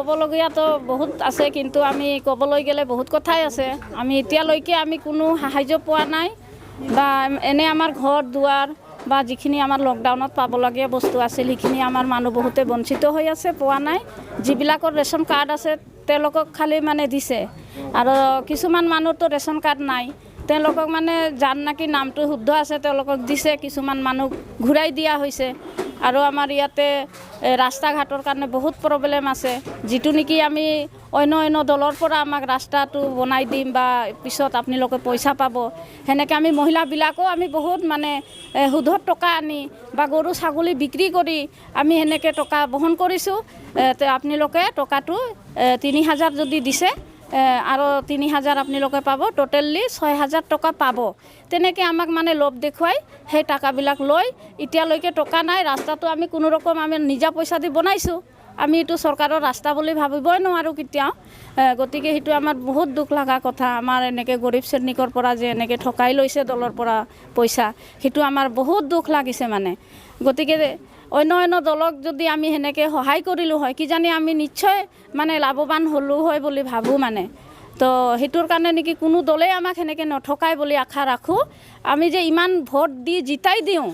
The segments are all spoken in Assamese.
ক'বলগীয়াতো বহুত আছে, কিন্তু আমি ক'বলৈ গ'লে বহুত কথাই আছে। আমি এতিয়ালৈকে আমি কোনো সাহায্য পোৱা নাই, বা এনে আমাৰ ঘৰ দুৱাৰ বা যিখিনি আমাৰ লকডাউনত পাবলগীয়া বস্তু আছিল সেইখিনি আমাৰ মানুহ বহুতে বঞ্চিত হৈ আছে, পোৱা নাই। যিবিলাকৰ ৰেচন কাৰ্ড আছে তেওঁলোকক খালি মানে দিছে, আৰু কিছুমান মানুহতো ৰেচন কাৰ্ড নাই, তেওঁলোকক মানে যাৰ নাকি নামটো শুদ্ধ আছে তেওঁলোকক দিছে, কিছুমান মানুহ ঘূৰাই দিয়া হৈছে। আৰু আমাৰ ইয়াতে ৰাস্তা ঘাটৰ কাৰণে বহুত প্ৰব্লেম আছে, যিটো নেকি আমি অন্য দলৰ পৰা আমাক ৰাস্তাটো বনাই দিম বা পিছত আপোনালোকে পইচা পাব, সেনেকৈ আমি মহিলাবিলাকো আমি বহুত মানে সুদত টকা আনি বা গৰু ছাগলী বিক্ৰী কৰি আমি সেনেকৈ টকা বহন কৰিছোঁ। আপোনালোকে টকাটো 3,000 যদি দিছে আৰু 3,000 আপোনালোকে পাব, টোটেলি 6,000 টকা পাব। তেনেকৈ আমাক মানে লোভ দেখুৱাই সেই টকাবিলাক লৈ এতিয়ালৈকে টকা নাই। ৰাস্তাটো আমি কোনো ৰকম আমি নিজা পইচা দি বনাইছোঁ, আমি এইটো চৰকাৰৰ ৰাস্তা বুলি ভাবিবই নোৱাৰোঁ কেতিয়াও। গতিকে সেইটো আমাৰ বহুত দুখ লগা কথা। আমাৰ এনেকৈ গৰীব শ্ৰেণীকৰ পৰা যে এনেকৈ ঠকাই লৈছে দলৰ পৰা পইচা, সেইটো আমাৰ বহুত দুখ লাগিছে মানে। গতিকে অন্য দলক যদি আমি সেনেকৈ সহায় কৰিলোঁ হয়, কিজানি আমি নিশ্চয় মানে লাভৱান হ'লোঁ হয় বুলি ভাবোঁ মানে। তো সেইটোৰ কাৰণে নেকি কোনো দলেই আমাক সেনেকৈ নঠকাই বুলি আশা ৰাখোঁ। আমি যে ইমান ভোট দি জিতাই দিওঁ,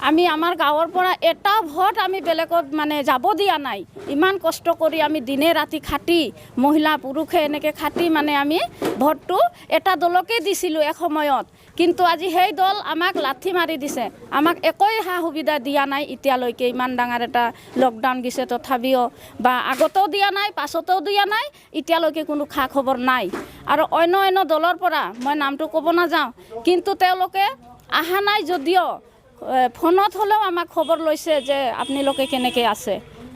আমি আমাৰ গাঁৱৰ পৰা এটা ভোট আমি বেলেগত মানে যাব দিয়া নাই। ইমান কষ্ট কৰি আমি দিনে ৰাতি খাটি, মহিলা পুৰুষে এনেকৈ খাটি মানে আমি ভোটটো এটা দলকে দিছিলোঁ এসময়ত, কিন্তু আজি সেই দল আমাক লাঠি মাৰি দিছে, আমাক একোৱে সা সুবিধা দিয়া নাই এতিয়ালৈকে। ইমান ডাঙৰ এটা লকডাউন দিছে তথাপিও, বা আগতেও দিয়া নাই, পাছতেও দিয়া নাই, এতিয়ালৈকে কোনো খা খবৰ নাই। আৰু অন্য দলৰ পৰা মই নামটো ক'ব নাযাওঁ, কিন্তু তেওঁলোকে অহা নাই যদিও ফোনত হ'লেও আমাক খবৰ লৈছে যে আপোনালোকে কেনেকৈ আছে।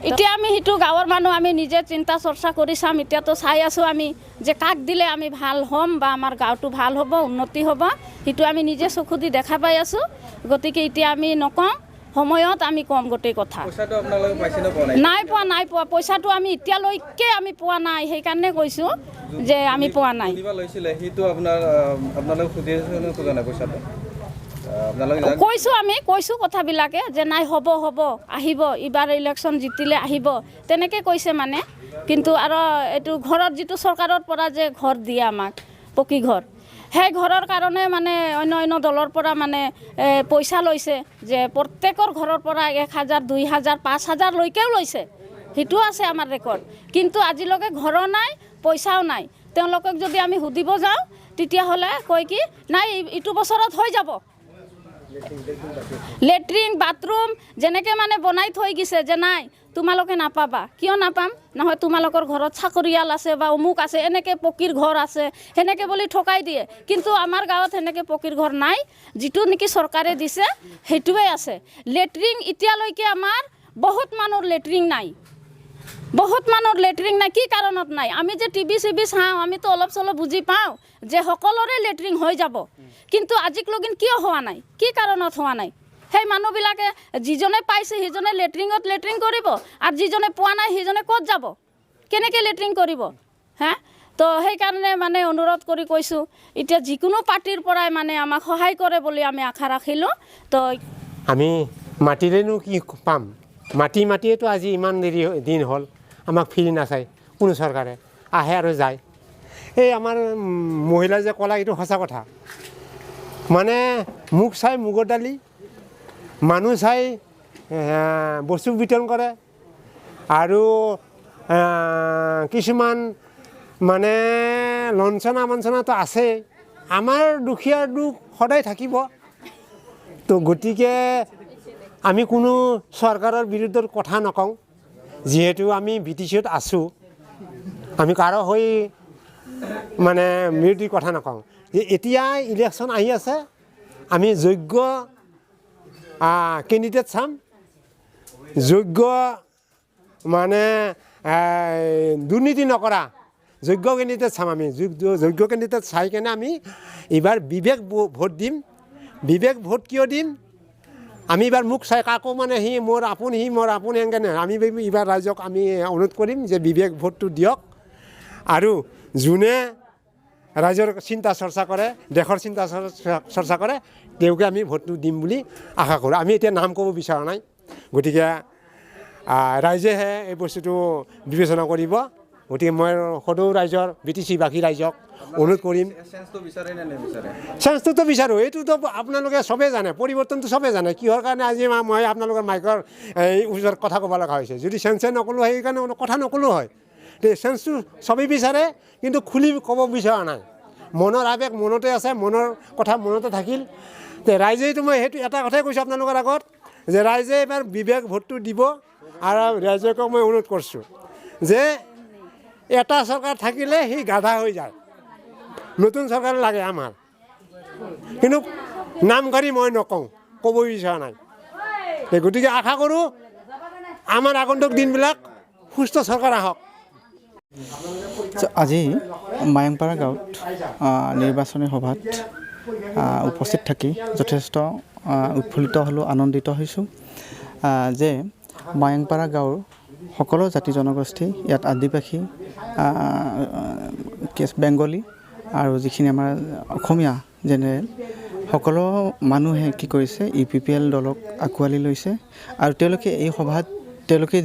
এতিয়া আমি সেইটো গাঁৱৰ মানুহ আমি নিজে চিন্তা চৰ্চা কৰি চাম। এতিয়াতো চাই আছোঁ আমি যে কাক দিলে আমি ভাল হ'ম বা আমাৰ গাঁৱটো ভাল হ'ব, উন্নতি হ'ব, সেইটো আমি নিজে চকু দি দেখা পাই আছোঁ। গতিকে এতিয়া আমি নকওঁ, সময়ত আমি কম গোটেই কথা। নাই পোৱা পইচাটো আমি এতিয়ালৈকে আমি পোৱা নাই, সেইকাৰণে কৈছোঁ যে আমি পোৱা নাই। কৈছোঁ কথাবিলাকে যে নাই হ'ব আহিব, এইবাৰ ইলেকশ্যন জিতিলে আহিব, তেনেকৈ কৈছে মানে। কিন্তু আৰু এইটো ঘৰত যিটো চৰকাৰৰ পৰা যে ঘৰ দিয়ে আমাক পকী ঘৰ, সেই ঘৰৰ কাৰণে মানে অন্য দলৰ পৰা মানে পইচা লৈছে, যে প্ৰত্যেকৰ ঘৰৰ পৰা 1,000, 2,000, 5,000 লৈকেও লৈছে, সেইটোও আছে আমাৰ ৰেকৰ্ড। কিন্তু আজিলৈকে ঘৰো নাই, পইচাও নাই। তেওঁলোকক যদি আমি সুধিব যাওঁ তেতিয়াহ'লে কয় কি নাই এইটো বছৰত হৈ যাব। লেট্ৰিন বাথৰুম যেনেকৈ মানে বনাই থৈ গৈছে যে নাই তোমালোকে নাপাবা। কিয় নাপাম? নহয় তোমালোকৰ ঘৰত চাকৰিয়াল আছে বা অমুক আছে, এনেকৈ পকীৰ ঘৰ আছে, সেনেকৈ বুলি ঠকাই দিয়ে। কিন্তু আমাৰ গাঁৱত সেনেকৈ পকীৰ ঘৰ নাই, যিটো নেকি চৰকাৰে দিছে সেইটোৱে আছে। লেট্ৰিন এতিয়ালৈকে আমাৰ বহুত মানুহৰ লেট্ৰিন নাই, কি কাৰণত নাই? আমি যে টিভি চাওঁ, আমিতো অলপ চলপ বুজি পাওঁ যে সকলোৰে লেট্ৰিন হৈ যাব, কিন্তু আজিকলৈকে কিয় হোৱা নাই, কি কাৰণত হোৱা নাই? সেই মানুহবিলাকে যিজনে পাইছে সিজনে লেট্ৰিন কৰিব, আৰু যিজনে পোৱা নাই সিজনে ক'ত যাব, কেনেকৈ লেট্ৰিন কৰিব? তো সেইকাৰণে মানে অনুৰোধ কৰি কৈছোঁ, এতিয়া যিকোনো পাৰ্টিৰ পৰাই মানে আমাক সহায় কৰে বুলি আমি আশা ৰাখিলোঁ। তো আমি মাতিলেনো কি পাম? মাতিয়েতো আজি ইমান দিন হ'ল আমাক ফিৰি নাচায় কোনো চৰকাৰে, আহে আৰু যায়। এই আমাৰ মহিলা যে ক'লা এইটো সঁচা কথা, মানে মুখ চাই মুগৰ দালি, মানুহ চাই বস্তু বিতৰণ কৰে, আৰু কিছুমান মানে লঞ্চনাটো আছে। আমাৰ দুখীয়াৰ দুখ সদায় থাকিব। তো গতিকে আমি কোনো চৰকাৰৰ বিৰুদ্ধে কথা নকওঁ, যিহেতু আমি BTCত আছোঁ, আমি কাৰো হৈ মানে বিৰোধী কথা নকওঁ। যে এতিয়া ইলেকশ্যন আহি আছে, আমি যোগ্য কেণ্ডিডেট চাম, যোগ্য মানে দুৰ্নীতি নকৰা যোগ্য কেণ্ডিডেট চাম। আমি যোগ্য কেণ্ডিডেট চাই কেনে আমি এইবাৰ বিবেক ভোট দিম। বিবেক ভোট কিয় দিম? আমি এইবাৰ মুখ চাই কাকো মানে সি মোৰ আপোন এনেকৈ নহয়। আমি এইবাৰ ৰাইজক আমি অনুৰোধ কৰিম যে বিবেক ভোটটো দিয়ক, আৰু যোনে ৰাইজৰ চিন্তা চৰ্চা কৰে, দেশৰ চিন্তা চৰ্চা কৰে, তেওঁকে আমি ভোটটো দিম বুলি আশা কৰোঁ। আমি এতিয়া নাম ক'ব বিচৰা নাই, গতিকে ৰাইজেহে এই বস্তুটো বিবেচনা কৰিব। গতিকে মই সদৌ ৰাইজৰ BTC বাকী ৰাইজক অনুৰোধ কৰিম, চেঞ্জটোতো বিচাৰোঁ। এইটোতো আপোনালোকে চবেই জানে, পৰিৱৰ্তনটো চবেই জানে। কিহৰ কাৰণে আজি মই আপোনালোকৰ মাইকৰ এই ওচৰত কথা ক'ব লগা হৈছে। যদি চেঞ্চে নক'লোঁ সেইকাৰণে কথা নক'লোঁ হয়। চেঞ্চটো চবেই বিচাৰে, কিন্তু খুলি ক'ব বিচৰা নাই। মনৰ আৱেগ মনতে আছে, মনৰ কথা মনতে থাকিল। ৰাইজেইতো মই সেইটো এটা কথাই কৈছোঁ আপোনালোকৰ আগত, যে ৰাইজে এইবাৰ বিবেক ভোটটো দিব। আৰু ৰাইজকো মই অনুৰোধ কৰিছোঁ যে এটা চৰকাৰ থাকিলে সি গাধা হৈ যায়, নতুন চৰকাৰ লাগে আমাৰ। কিন্তু নামঘাৰী মই নকওঁ, ক'ব বিচৰা নাই। গতিকে আশা কৰোঁ আমাৰ আগন্তুক দিনবিলাক সুস্থ চৰকাৰ আহক। আজি মায়ংপাৰা গাঁৱত নিৰ্বাচনী সভাত উপস্থিত থাকি যথেষ্ট উৎফুল্লিত হ'লোঁ, আনন্দিত হৈছোঁ যে মায়ংপাৰা গাঁৱৰ সকলো জাতি জনগোষ্ঠী, ইয়াত আদিবাসী, বেংগলী আৰু যিখিনি আমাৰ অসমীয়া জেনেৰেল, সকলো মানুহে কি কৰিছে, UPPL দলক আঁকোৱালি লৈছে। আৰু তেওঁলোকে এই সভাত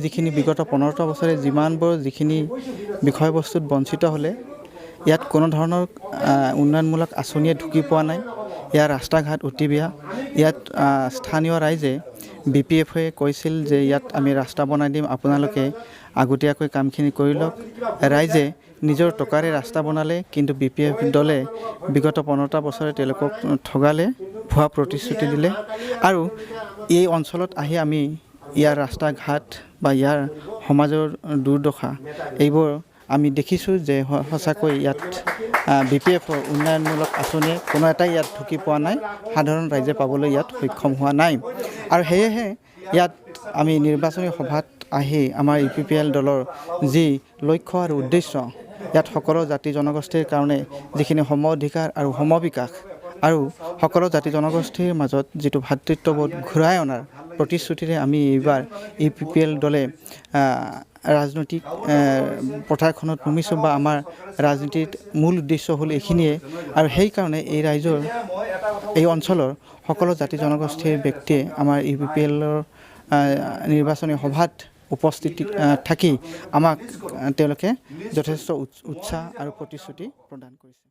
যিখিনি বিগত 15টা বছৰে যিমানবোৰ যিখিনি বিষয়বস্তুত বঞ্চিত হ'লে, ইয়াত কোনো ধৰণৰ উন্নয়নমূলক আঁচনিয়ে ঢুকি পোৱা নাই। ইয়াৰ ৰাস্তা ঘাট অতি বেয়া। ইয়াত স্থানীয় ৰাইজে BPF-এ কৈছিল যে ইয়াত আমি ৰাস্তা বনাই দিম, আপোনালোকে আগতীয়াকৈ কামখিনি কৰি লওক। ৰাইজে নিজৰ টকাৰে ৰাস্তা বনালে, কিন্তু BPF দলে বিগত 15টা বছৰে তেওঁলোকক ঠগালে, ভুৱা প্ৰতিশ্ৰুতি দিলে। আৰু এই অঞ্চলত আহি আমি ইয়াৰ ৰাস্তা ঘাট বা ইয়াৰ সমাজৰ দুৰ্দশা এইবোৰ আমি দেখিছোঁ যে সঁচাকৈ ইয়াত BPF-ৰ উন্নয়নমূলক আঁচনিয়ে কোনো এটাই ইয়াত ঢুকি পোৱা নাই, সাধাৰণ ৰাইজে পাবলৈ ইয়াত সক্ষম হোৱা নাই। আৰু সেয়েহে ইয়াত আমি নিৰ্বাচনী সভাত আহি আমাৰ UPPL দলৰ যি লক্ষ্য আৰু উদ্দেশ্য, ইয়াত সকলো জাতি জনগোষ্ঠীৰ কাৰণে যিখিনি সম অধিকাৰ আৰু সমবিকাশ আৰু সকলো জাতি জনগোষ্ঠীৰ মাজত যিটো ভাতৃত্ববোধ ঘূৰাই অনাৰ প্ৰতিশ্ৰুতিৰে আমি এইবাৰ UPPL দলে ৰাজনৈতিক পথাৰখনত নামিছোঁ, বা আমাৰ ৰাজনীতিৰ মূল উদ্দেশ্য হ'ল এইখিনিয়ে। আৰু সেইকাৰণে এই ৰাইজৰ, এই অঞ্চলৰ সকলো জাতি জনগোষ্ঠীৰ ব্যক্তিয়ে আমাৰ UPPL-ৰ নিৰ্বাচনী সভাত উপস্থিত থাকি আমাক তেওঁলোকে যথেষ্ট উৎসাহ আৰু প্ৰতিশ্ৰুতি প্ৰদান কৰিছে।